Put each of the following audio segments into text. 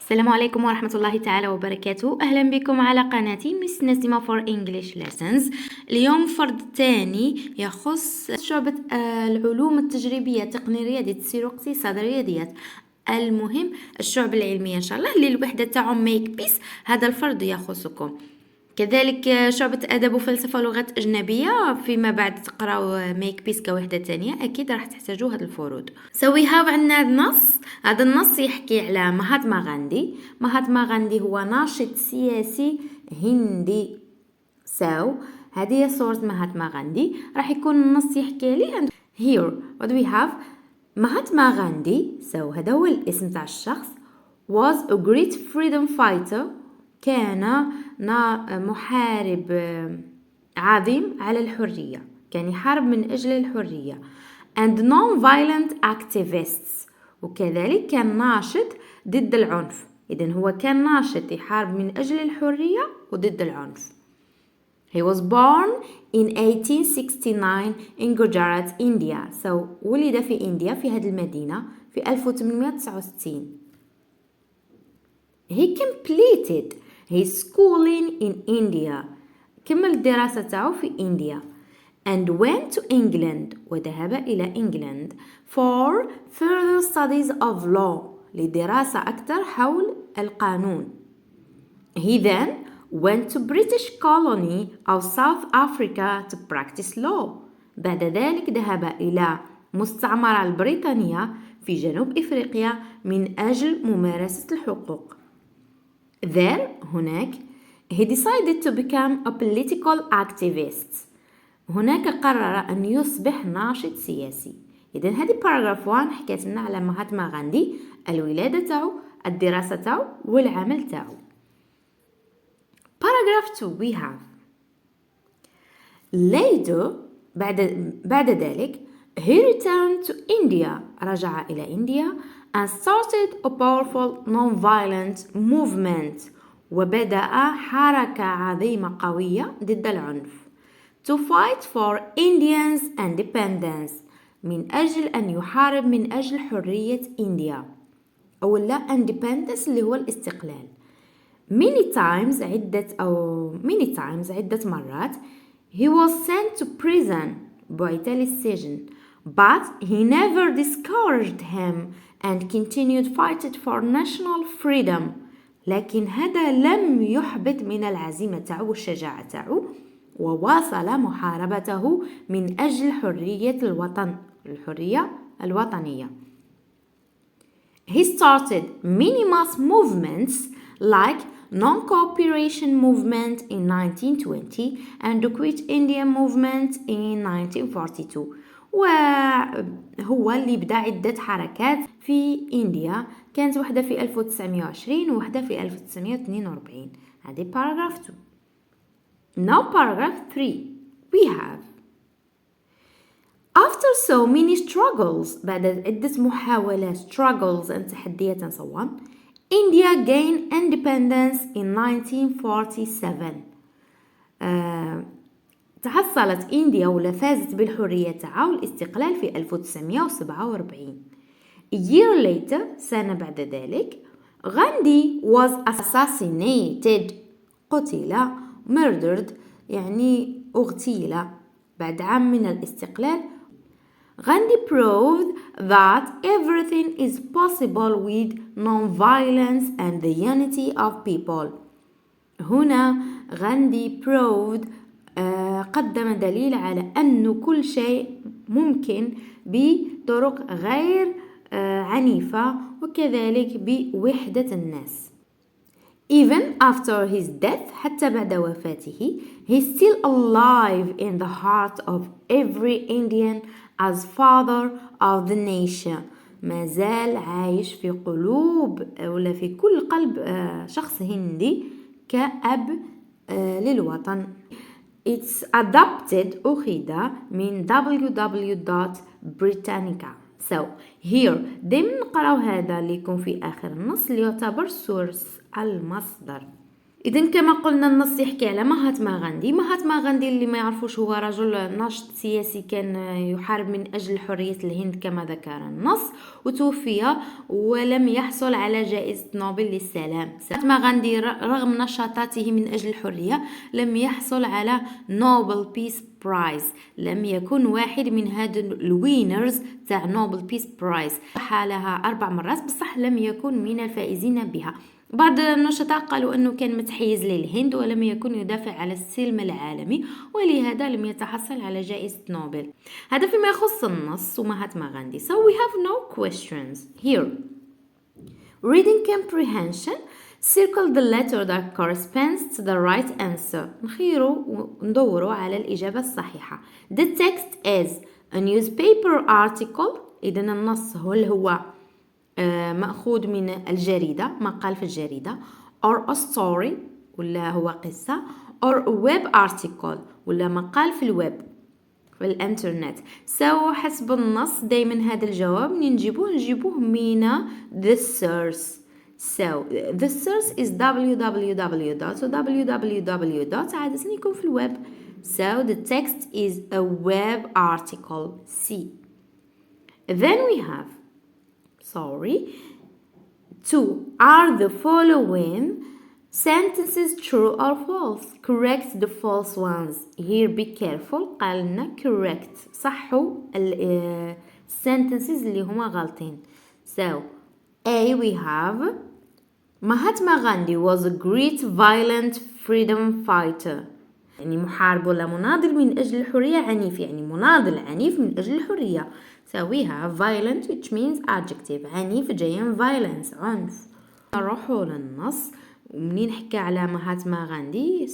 السلام عليكم ورحمة الله تعالى وبركاته. أهلا بكم على قناتي مس نسمة for English Lessons. اليوم فرد ثاني يخص شعبة العلوم التجريبية، تقني، رياضي، تسيير، اقتصاد، رياضيات. المهم الشعب العلمية إن شاء الله اللي الوحدة تاعهم ميك بيس، هذا الفرد يخصكم. كذلك شعبة ادب وفلسفة ولغات اجنبية، فيما بعد تقراو ميك بيس كوحدة ثانية اكيد راح تحتاجوا هذه الفروض. وي هاف عندنا النص. هذا النص يحكي على مهاتما غاندي. مهاتما غاندي هو ناشط سياسي هندي. هذه هي صورة مهاتما غاندي. راح يكون النص يحكي عليه. here what we have مهاتما غاندي. هذا هو الاسم تاع الشخص. was a great freedom fighter. كان محارب عظيم على الحرية، كان يحارب من أجل الحرية. and non-violent activists. وكذلك كان ناشط ضد العنف. إذن هو كان ناشط يحارب من أجل الحرية وضد العنف. He was born in 1869 in Gujarat, India. ولد في إنديا في هذه المدينة في 1869. He completed his schooling in India. كمل الدراسة تاعو في إنديا. and went to England. وذهب إلى إنجلند for further studies of law. لدراسة أكثر حول القانون. He then went to British colony of South Africa to practice law. بعد ذلك ذهب إلى مستعمرة البريطانية في جنوب إفريقيا من أجل ممارسة الحقوق. هناك he decided to become a political activist. هناك قرر أن يصبح ناشط سياسي. إذن هذه باراجراف 1 حكيت لنا على مهاتما غاندي، الولادة تاعو، الدراسة تاعو، والعمل تاعو. باراجراف 2 we have later بعد ذلك he returned to India. رجع إلى إنديا and started a powerful non-violent movement. وبدأ حركة عظيمة قوية ضد العنف. to fight for Indians independence. من أجل أن يحارب من أجل حرية إنديا. أولا independence اللي هو الاستقلال. many times عدة مرات he was sent to prison. بعث للسجن. but he never discouraged him and continued fighting for national freedom. لكن هذا لم يحبط من العزيمة تاعو والشجاعة تاعو، وواصل محاربته من أجل حرية الوطن، الحرية الوطنية. He started many mass movements like non-cooperation movement in 1920 and the Quit India movement in 1942. وهو اللي بدأ عدة حركات في إنديا، كانت واحدة في 1920 وواحدة في 1942. هذه paragraph 2. Now paragraph 3 we have after so many struggles. بعد عدة محاولات struggles and تحديات and so on, India gained independence in 1947. تحصلت إنديا ولا فازت بالحرية تاعها والاستقلال في 1947. A year later سنة بعد ذلك غاندي was assassinated. قتل. murdered يعني اغتيل بعد عام من الاستقلال. غاندي proved that everything is possible with non-violence and the unity of people. هنا غاندي proved قدم دليل على أن كل شيء ممكن بطرق غير عنيفة وكذلك بوحدة الناس. Even after his death حتى بعد وفاته he's still alive in the heart of every Indian as father of the nation. ما زال عايش في قلوب ولا في كل قلب شخص هندي كأب للوطن. It's adopted أخذ من www.britannica. here دايما نقراو هذا اللي يكون في آخر النص اللي يعتبر source المصدر. إذن كما قلنا النص يحكي على مهاتما غاندي. مهاتما غاندي اللي ما يعرفوش هو رجل ناشط سياسي كان يحارب من أجل حرية الهند كما ذكر النص، وتوفي ولم يحصل على جائزة نوبل للسلام. مهاتما غاندي رغم نشاطاته من أجل الحرية لم يحصل على نوبل بيس برايز، لم يكن واحد من هاد الوينرز تاع نوبل بيس برايز. حالها 4 مرات بصح لم يكن من الفائزين بها. بعض النشطاء قالوا أنه كان متحيز للهند ولم يكن يدافع على السلم العالمي، ولهذا لم يتحصل على جائزة نوبل. هذا فيما يخص النص ومهاتما غاندي. So we have no questions here. Reading comprehension. Circle the letter that corresponds to the right answer. ندوروا على الإجابة الصحيحة. The text is a newspaper article. إذن النص هو مأخوذ من الجريدة، مقال في الجريدة، or a story ولا هو قصة، or a web article ولا مقال في الويب في الانترنت. حسب النص دايما هذا الجواب نجيبوه من the source. The source is www. عادة يكون في الويب. The text is a web article. C. Then we have 2. Are the following sentences true or false? Correct the false ones. Here be careful. قال لنا correct. صحوا sentences اللي هما غلطين. A we have Mahatma Gandhi was a great violent freedom fighter. يعني محارب ولا مناضل من أجل الحرية، عنيف يعني مناضل عنيف من أجل الحرية. We have violent which means adjective. عنيف جاي من violence عنف. نروحوا للنص ومنين نحكي على مهاتما غاندي.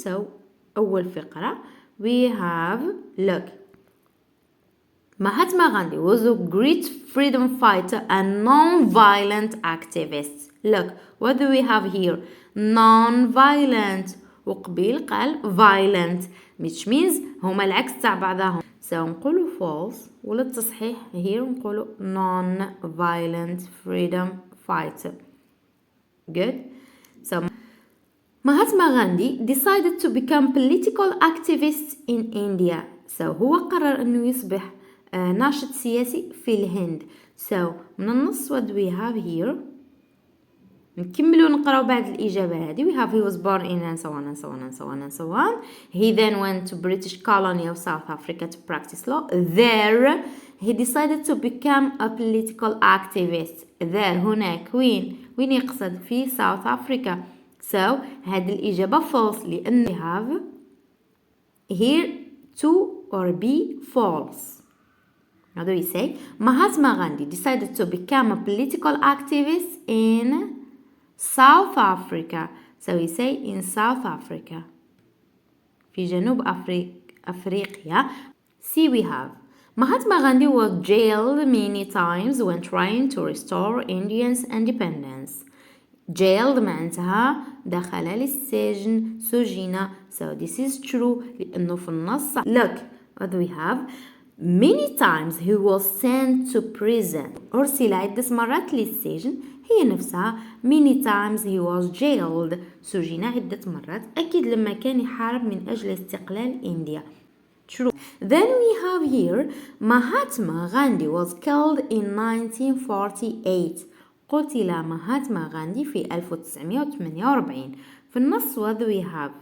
أول فقرة we have look. Mahatma Gandhi was a great freedom fighter and non-violent activist. Look, what do we have here? Non-violent. وقبيل قال violent which means هما العكس تاع بعضهم. نقولوا false وللتصحيح here نقولوا non-violent freedom fighter. Good. Mahatma Gandhi decided to become political activist in India. هو قرر أنه يصبح ناشط سياسي في الهند. من النص what do we have here. نكملوا نقراو بعد الإجابة هذه. We have he was born in and so on and so on and so on and so on. He then went to British colony of South Africa to practice law. There he decided to become a political activist. There هناك وين يقصد في South Africa. هذه الإجابة false لأن we have here to or be false. How do we say? Mahatma Gandhi decided to become a political activist in South Africa. We say in South Africa. في جنوب أفريقيا. See we have Mahatma Gandhi was jailed many times when trying to restore Indians' independence. Jailed معناتها دخل للسجن، سجن. This is true لأنه في النص. Look what we have. Many times he was sent to prison. أرسل عدة مرات للسجن. هي نفسها many times he was jailed. سجن عدة مرات. أكيد لما كان يحارب من أجل استقلال إنديا. True. Then we have here Mahatma Gandhi was killed in 1948. قتل مهاتما غاندي في 1948. في النص what do we have?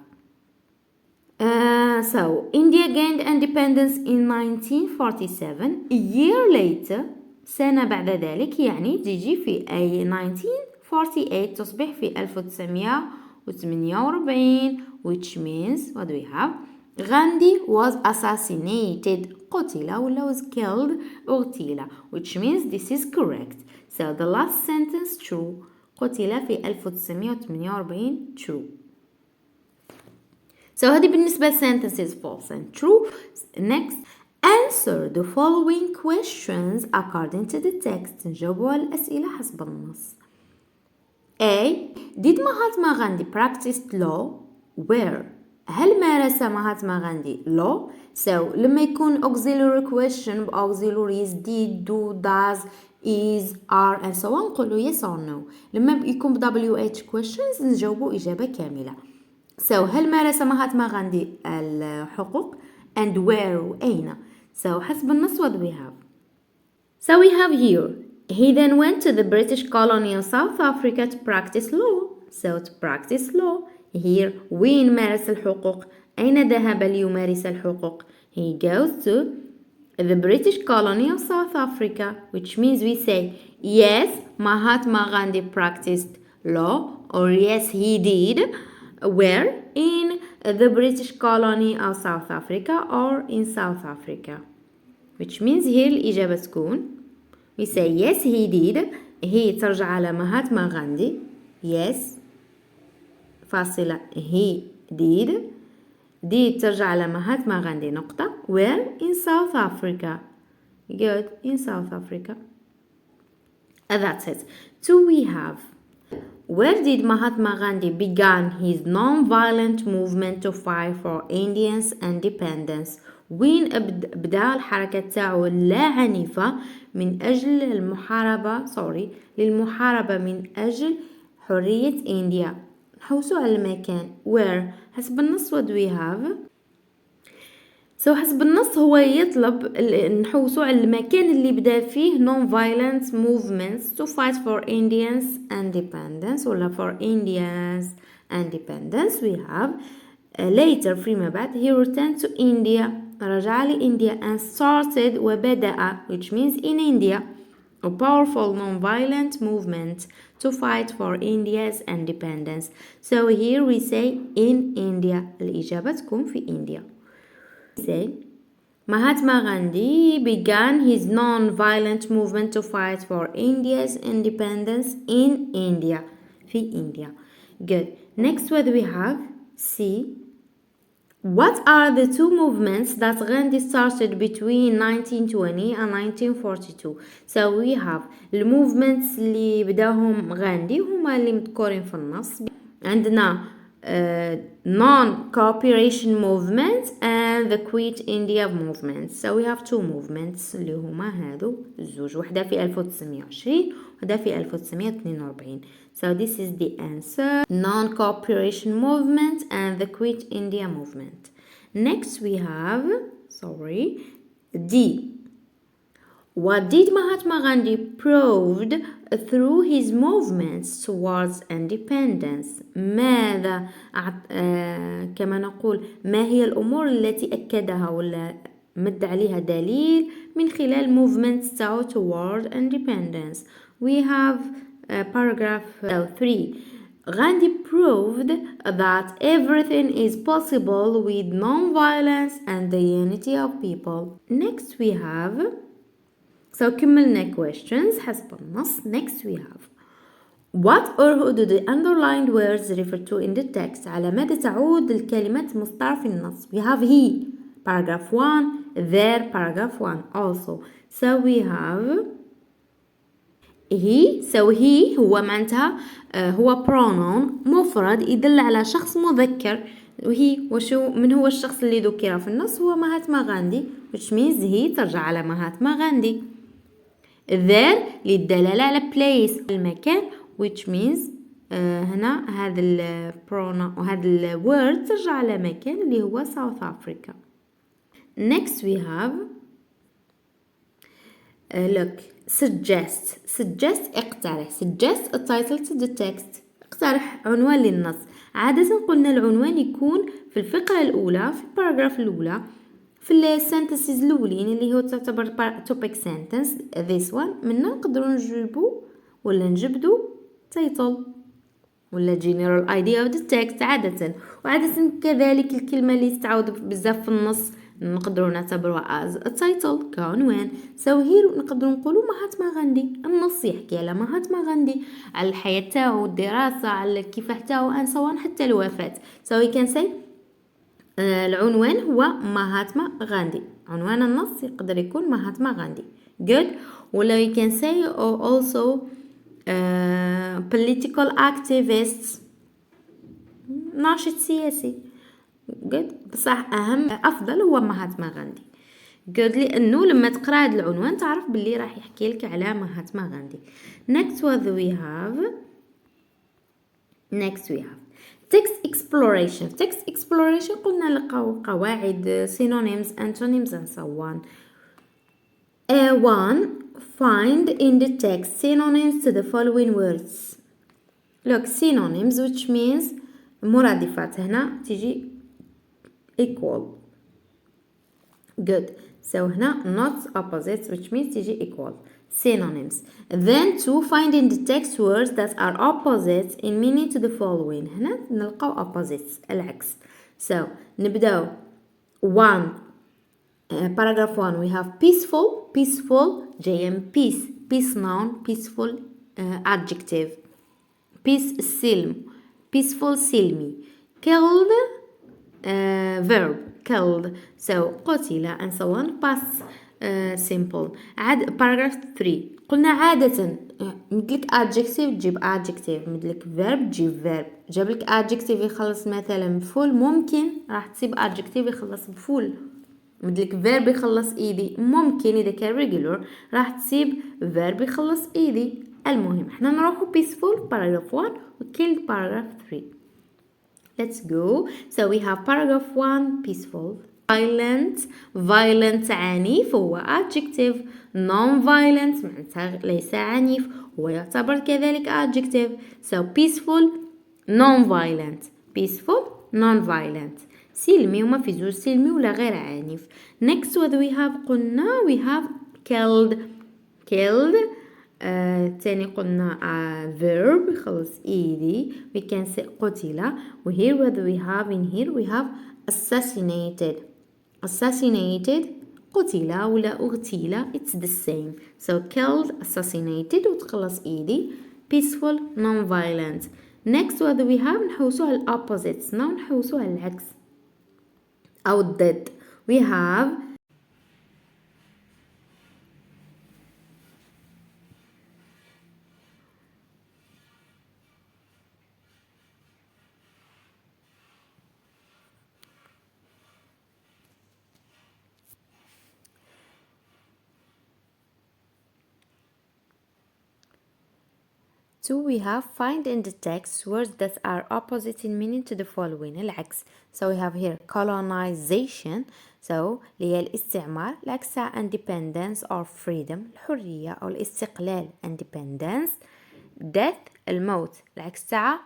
India gained independence in 1947. A year later سنة بعد ذلك يعني تيجي في 1948 تصبح في 1948 which means what do we have? Gandhi was assassinated. قتل ولا was killed اغتيل which means this is correct. The last sentence true. قتل في 1948 true. هذه بالنسبة sentences false and true. Next, answer the following questions according to the text. نجاوبوا الأسئلة حسب النص. A. Did Mahatma Gandhi practice law? Where? هل مارس مهاتما غاندي law؟ لما يكون auxiliary question auxiliaries did, do, does, is, are and so on نقولوا yes or no. لما يكون WH questions نجاوبوا إجابة كاملة. هل مارس مهاتما غاندي الحقوق and where وأين؟ حسب النص what we have. We have here he then went to the British colony of South Africa to practice law. To practice law here وين مارس الحقوق؟ أين ذهب ليمارس الحقوق؟ He goes to the British colony of South Africa, which means we say yes, Mahatma Gandhi practiced law, or yes, he did. Where? In the British colony of South Africa or in South Africa. Which means here الإجابة تكون we say yes, he did. he ترجع على مهاتما غاندي. yes فاصلة he did. did ترجع على مهاتما غاندي نقطة. where? in South Africa. good, in South Africa. That's it. We have where did Mahatma Gandhi began his non-violent movement to fight for Indians independence? وين بدأ الحركة تاعو اللا عنيفة من أجل للمحاربة من أجل حرية إنديا. نحوسوا على المكان where حسب النص what we have. حسب النص هو يطلب نحوسوا على المكان اللي بدأ فيه non-violent movements to fight for Indians independence ولا for Indians independence. We have later فيما بعد he returned to India رجع لإنديا and started وبدأ which means in India a powerful non-violent movement to fight for India's independence. Here we say in India. الإجابة تكون في India. say Mahatma Gandhi began his non-violent movement to fight for India's independence in India. في India. Good. Next what we have. C. What are the two movements that Gandhi started between 1920 and 1942? We have the movements اللي بداهم غاندي هما اللي مذكورين في النص. عندنا non-cooperation movement and the quit India movement. We have two movements اللي هما هادو الزوج. وحدة في 1920 وحدة في 1942. This is the answer. Non-cooperation movement and the quit India movement. Next we have, D. What did Mahatma Gandhi proved through his movements towards independence? ماذا كما نقول ما هي الأمور التي أكدها ولا مد عليها دليل من خلال movements تاعو toward independence? We have paragraph 3. Gandhi proved that everything is possible with non-violence and the unity of people. Next we have كملنا questions حسب النص. Next we have what or who do the underlined words refer to in the text? على ماذا تعود الكلمات المسطرة في النص؟ We have he paragraph 1 there paragraph 1 also. We have he. he هو معناتها هو pronoun مفرد يدل على شخص مذكر. وهي من هو الشخص اللي ذكر في النص؟ هو مهاتما غاندي which means he ترجع على مهاتما غاندي. there للدلالة على place المكان which means هنا هذا ال pronoun وهذا ال word ترجع على مكان اللي هو South Africa. Next we have look suggest اقترح. suggest a title to the text. اقترح عنوان للنص. عادة قلنا العنوان يكون في الفقرة الأولى في الباراجراف الأولى في السنتنسز الأولين اللي هو تعتبر topic sentence. this one منا نقدروا نجيبوا ولا نجبدوا title ولا general idea of the text عادة. وعادة كذلك الكلمة اللي تتعود بزاف في النص نقدروا نعتبرها as a title كعنوان. here نقدروا نقولوا مهاتما غاندي. النص يحكي على مهاتما غاندي على الحياة تاعو الدراسة على الكفاح تاعو and so on حتى الوفاة. we can say العنوان هو مهاتما غاندي. عنوان النص يقدر يكون مهاتما غاندي. good. ولا we can say also political activists ناشط سياسي. good. بصح أفضل هو مهاتما غاندي. good لأنه لما تقرأ هذا العنوان تعرف باللي راح يحكي لك على مهاتما غاندي. next what we have text exploration قلنا لقاو قواعد synonyms antonyms and so on. A1 find in the text synonyms to the following words. look synonyms which means مرادفات هنا تيجي equal. good. so هنا not opposites which means تيجي equal. synonyms. then to find in the text words that are opposites in meaning to the following. هنا نلقاو opposites العكس. so نبداو 1 paragraph 1 we have peaceful جاية من peace noun peaceful adjective. peace السلم peaceful سلمي. killed verb killed so قتل and so on past simple. عاد paragraph 3 قلنا عادة مدلك adjective تجيب adjective مدلك verb تجيب verb. جابلك adjective يخلص مثلا بفول ممكن راح تسيب adjective يخلص بفول. مدلك verb يخلص ايدي ممكن اذا كان regular راح تسيب verb يخلص ايدي. المهم احنا نروحو peaceful paragraph 1 و killed paragraph 3. let's go. so we have paragraph 1 peaceful. violent عنيف هو adjective. non-violent معناتها ليس عنيف هو يعتبر كذلك adjective. so peaceful non-violent سلمي وما في زوج سلمي ولا غير عنيف. next what we have قلنا we have killed تاني قلنا verb خلص ايدي we can say قتل. و here what we have in here we have assassinated قتل ولا اغتيل it's the same. so killed assassinated وتخلص ايدي peaceful non-violent. next what we have نحوسو على opposites now نحوسو على العكس أو الضد. we have we have find in the text words that are opposite in meaning to the following العكس. so we have here colonization so اللي هي الاستعمار العكس independence or freedom الحرية أو الاستقلال independence. death الموت العكس تاع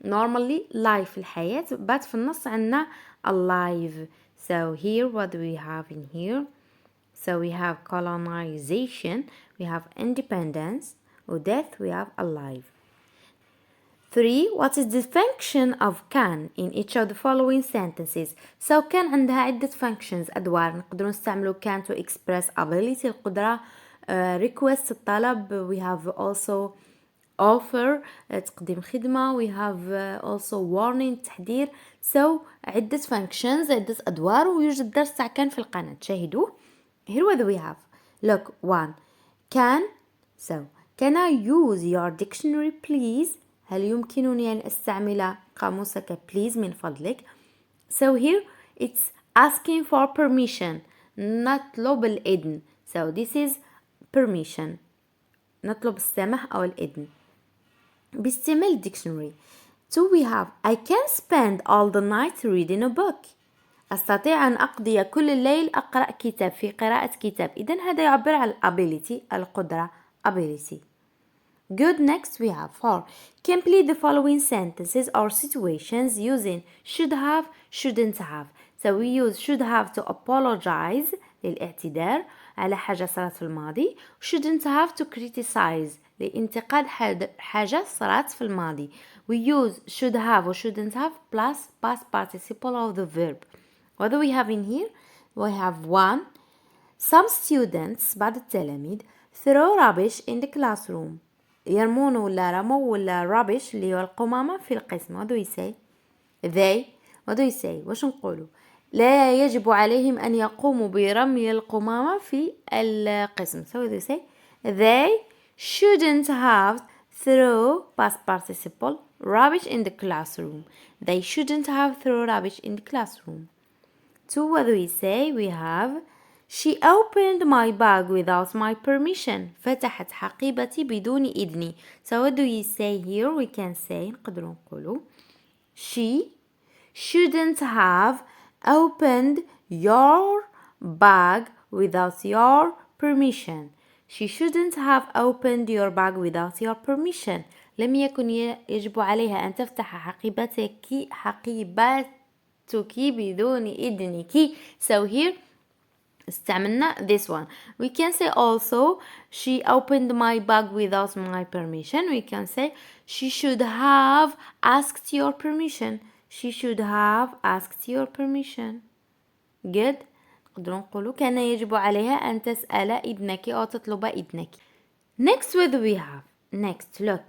normally life الحياة but في النص عنا alive. so here what do we have in here. so we have colonization we have independence و death we have alive. 3 what is the function of can in each of the following sentences. so can عندها عدة functions أدوار نقدر نستعملو can to express ability القدرة request الطلب. we have also offer تقديم خدمة. we have also warning تحذير. so عدة functions عدة أدوار ويوجد درس تاع كان في القناة شاهدوه. here what we have. look 1 can so can I use your dictionary please. هل يمكنني أن أستعمل قاموسك please من فضلك. so here it's asking for permission نطلب الإذن. so this is permission نطلب السماح أو الإذن باستعمال dictionary. so we have I can spend all the night reading a book. أستطيع أن أقضي كل الليل أقرأ كتاب في قراءة كتاب. إذن هذا يعبر عن ability القدرة ability. good. next we have 4 complete the following sentences or situations using should have shouldn't have. so we use should have to apologize للاعتذار على حاجة صارت في الماضي. shouldn't have to criticize لانتقاد حاجة صارت في الماضي. we use should have or shouldn't have plus past participle of the verb. what do we have in here. we have 1 some students بعض التلاميذ throw rubbish in the classroom يرمون ولا رموا ولا rubbish اللي هو القمامة في القسم. what do we say. they what do we say واش نقولوا. لا يجب عليهم أن يقوموا برمي القمامة في القسم. so what do we say. they shouldn't have throw past participle rubbish in the classroom. they shouldn't have throw rubbish in the classroom. 2 what do we say. we have she opened my bag without my permission. فتحت حقيبتي بدون إذني. so what do we say here. we can say نقدر نقولوا she shouldn't have opened your bag without your permission. She shouldn't have opened your bag without your permission. لم يكن يجب عليها أن تفتح حقيبتك بدون إذنك. So here استعملنا this one. We can say also she opened my bag without my permission. We can say she should have asked your permission. She should have asked your permission. Good. نقدر نقولوا كان يجب عليها أن تسأل إذنك أو تطلب إذنك. Next word we have. Next, look.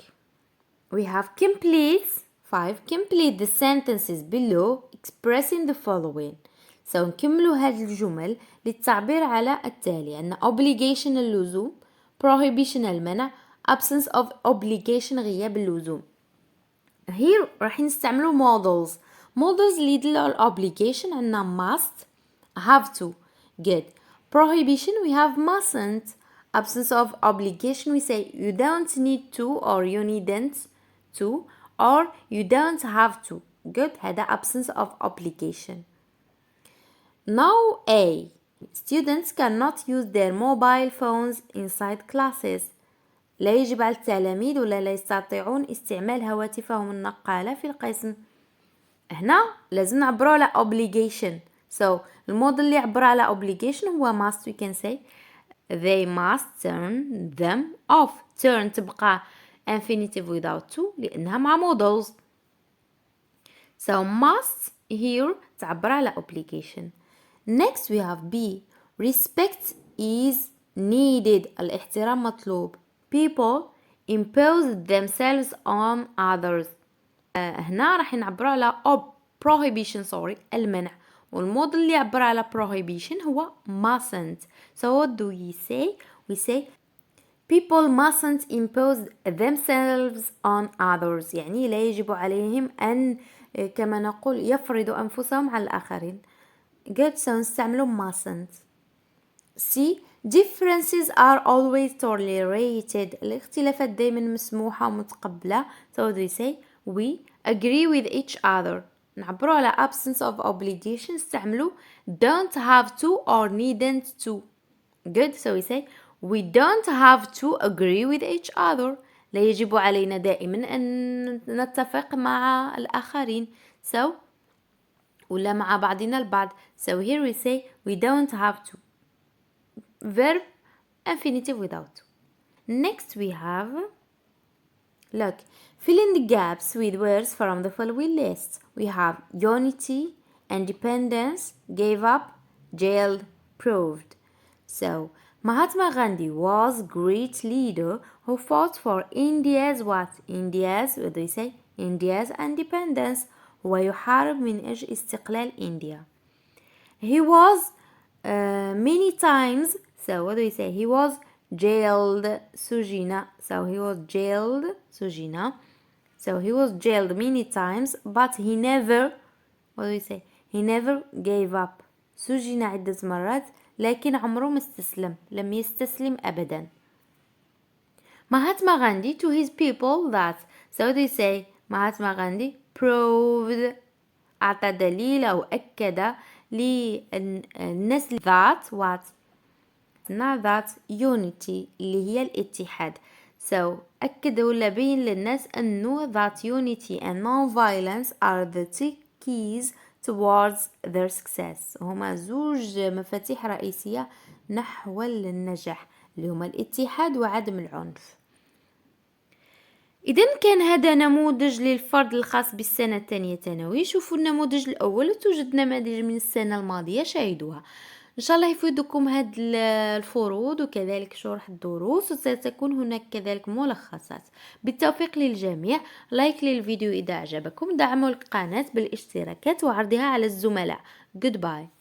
We have complete. 5. Complete the sentences below expressing the following. So نكملوا هذه الجمل للتعبير على التالي. أن obligation اللزوم, prohibition المنع, absence of obligation غياب اللزوم. Here راح نستعملوا models. Models اللي يدلوا على obligation عندنا must, have to. Good. Prohibition we have mustn't. Absence of obligation we say you don't need to or you needn't to or you don't have to. Good. هذا absence of obligation. Now A. Students cannot use their mobile phones inside classes. لا يجب على التلاميذ ولا لا يستطيعون استعمال هواتفهم النقالة في القسم. هنا لازم نعبروا على obligation. So الموديل اللي يعبر على obligation هو must. We can say they must turn them off. Turn تبقى infinitive without to لأنها مع models. So must here تعبر على obligation. Next we have B. Respect is needed. الاحترام مطلوب. People impose themselves on others. هنا راح نعبر على prohibition المنع. والموديل اللي يعبر على prohibition هو mustn't. So what do we say? We say people mustn't impose themselves on others. يعني لا يجب عليهم أن كما نقول يفرضوا أنفسهم على الآخرين. Good. So نستعملوا mustn't. C. Differences are always tolerated. الاختلافات دائما مسموحة ومتقبلة. So what do we say? We agree with each other. نعبروا على absence of obligation نستعملوا don't have to or needn't to. Good. So we say we don't have to agree with each other. لا يجب علينا دائما أن نتفق مع الآخرين. So ولا مع بعضنا البعض. So here we say we don't have to. Verb infinitive without to. Next we have, look, fill in the gaps with words from the following list. We have unity, independence, gave up, jailed, proved. So Mahatma Gandhi was great leader who fought for India's what? What do we say? India's independence. هو يحارب من أجل استقلال إنديا. He was many times. So what do we say? He was jailed. سجن. So he was jailed. سجن. So he was jailed many times, but he never. What do we say? He never gave up. سجن عدة مرات لكن عمره ما استسلم. لم يستسلم أبدا. Mahatma Gandhi to his people that. So what do we say? Mahatma Gandhi proved. أعطى دليل أو أكد للناس that what? that unity اللي هي الاتحاد. So أكد ولا بين للناس أنه that unity and non-violence are the keys towards their success. هما زوج مفاتيح رئيسية نحو النجاح اللي هما الاتحاد وعدم العنف. إذن كان هذا نموذج للفرد الخاص بالسنة الثانية ثانوي. شوفوا النموذج الأول وتوجد نماذج من السنة الماضية شاهدوها. إن شاء الله يفيدكم هذه الفروض وكذلك شرح الدروس وستكون هناك كذلك ملخصات. بالتوفيق للجميع. لايك للفيديو إذا أعجبكم. دعموا القناة بالاشتراكات وعرضها على الزملاء. Goodbye.